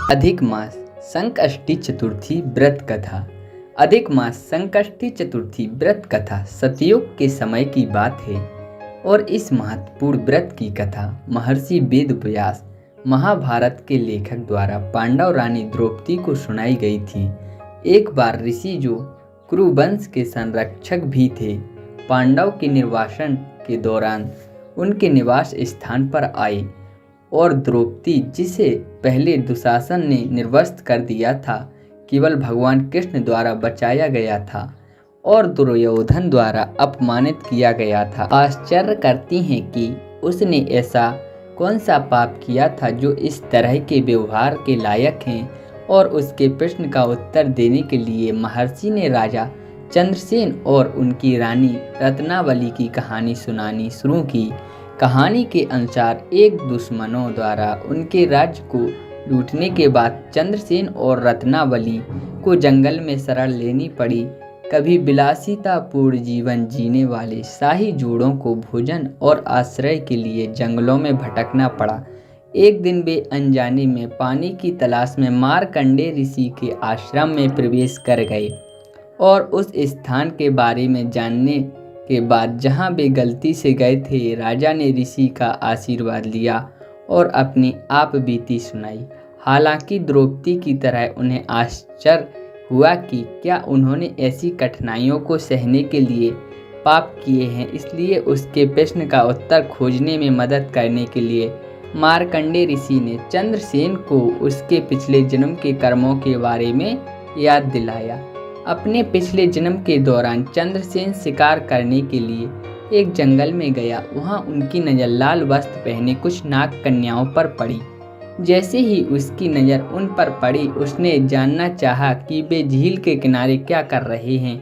अधिक मास संकष्टी चतुर्थी व्रत कथा। अधिक मास संकष्टी चतुर्थी व्रत कथा सतयुग के समय की बात है और इस महत्वपूर्ण व्रत की कथा महर्षि वेद व्यास महाभारत के लेखक द्वारा पांडव रानी द्रौपदी को सुनाई गई थी। एक बार ऋषि जो कुरुवंश के संरक्षक भी थे, पांडव के निर्वासन के दौरान उनके निवास स्थान पर आए और द्रौपदी, जिसे पहले दुशासन ने निर्वस्त्र कर दिया था, केवल भगवान कृष्ण द्वारा बचाया गया था और दुर्योधन द्वारा अपमानित किया गया था। आश्चर्य करती हैं कि उसने ऐसा कौन सा पाप किया था जो इस तरह के व्यवहार के लायक हैं, और उसके प्रश्न का उत्तर देने के लिए महर्षि ने राजा चंद्रसेन और उनकी रानी रत्नावली की कहानी सुनानी शुरू की। कहानी के अनुसार एक दुश्मनों द्वारा उनके राज्य को लूटने के बाद चंद्रसेन और रत्नावली को जंगल में शरण लेनी पड़ी। कभी विलासितापूर्ण जीवन जीने वाले शाही जोड़ों को भोजन और आश्रय के लिए जंगलों में भटकना पड़ा। एक दिन वे अनजाने में पानी की तलाश में मार्कंडेय ऋषि के आश्रम में प्रवेश कर गए और उस स्थान के बारे में जानने के बाद जहां वे गलती से गए थे, राजा ने ऋषि का आशीर्वाद लिया और अपनी आप बीती सुनाई। हालांकि द्रौपदी की तरह उन्हें आश्चर्य हुआ कि क्या उन्होंने ऐसी कठिनाइयों को सहने के लिए पाप किए हैं, इसलिए उसके प्रश्न का उत्तर खोजने में मदद करने के लिए मार्कंडेय ऋषि ने चंद्रसेन को उसके पिछले जन्म के कर्मों के बारे में याद दिलाया। अपने पिछले जन्म के दौरान चंद्रसेन शिकार करने के लिए एक जंगल में गया। वहां उनकी नज़र लाल वस्त्र पहने कुछ नाग कन्याओं पर पड़ी। जैसे ही उसकी नज़र उन पर पड़ी, उसने जानना चाहा कि वे झील के किनारे क्या कर रहे हैं।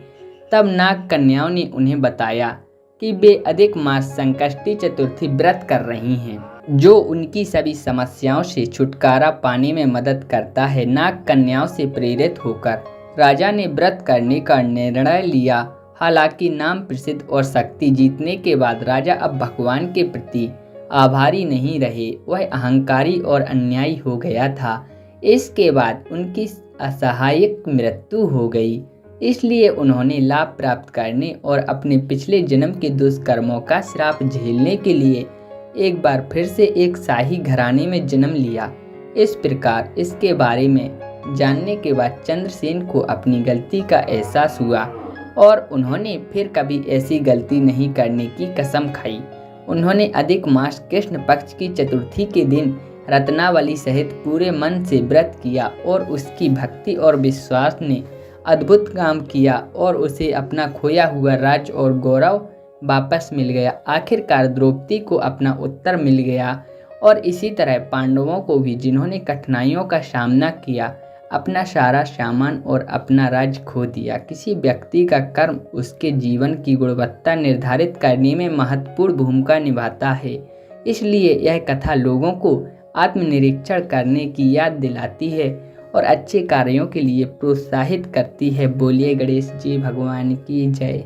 तब नाग कन्याओं ने उन्हें बताया कि वे अधिक मास संकष्टी चतुर्थी व्रत कर रही हैं, जो उनकी सभी समस्याओं से छुटकारा पाने में मदद करता है। नाग कन्याओं से प्रेरित होकर राजा ने व्रत करने का निर्णय लिया। हालांकि नाम प्रसिद्ध और शक्ति जीतने के बाद राजा अब भगवान के प्रति आभारी नहीं रहे, वह अहंकारी और अन्यायी हो गया था। इसके बाद उनकी असहायक मृत्यु हो गई, इसलिए उन्होंने लाभ प्राप्त करने और अपने पिछले जन्म के दुष्कर्मों का श्राप झेलने के लिए एक बार फिर से एक शाही घराने में जन्म लिया। इस प्रकार इसके बारे में जानने के बाद चंद्रसेन को अपनी गलती का एहसास हुआ और उन्होंने फिर कभी ऐसी गलती नहीं करने की कसम खाई। उन्होंने अधिक मास कृष्ण पक्ष की चतुर्थी के दिन रत्नावली सहित पूरे मन से व्रत किया और उसकी भक्ति और विश्वास ने अद्भुत काम किया और उसे अपना खोया हुआ राज्य और गौरव वापस मिल गया। आखिरकार द्रौपदी को अपना उत्तर मिल गया और इसी तरह पांडवों को भी, जिन्होंने कठिनाइयों का सामना किया, अपना सारा सामान और अपना राज्य खो दिया। किसी व्यक्ति का कर्म उसके जीवन की गुणवत्ता निर्धारित करने में महत्वपूर्ण भूमिका निभाता है। इसलिए यह कथा लोगों को आत्मनिरीक्षण करने की याद दिलाती है और अच्छे कार्यों के लिए प्रोत्साहित करती है। बोलिए गणेश जी भगवान की जय।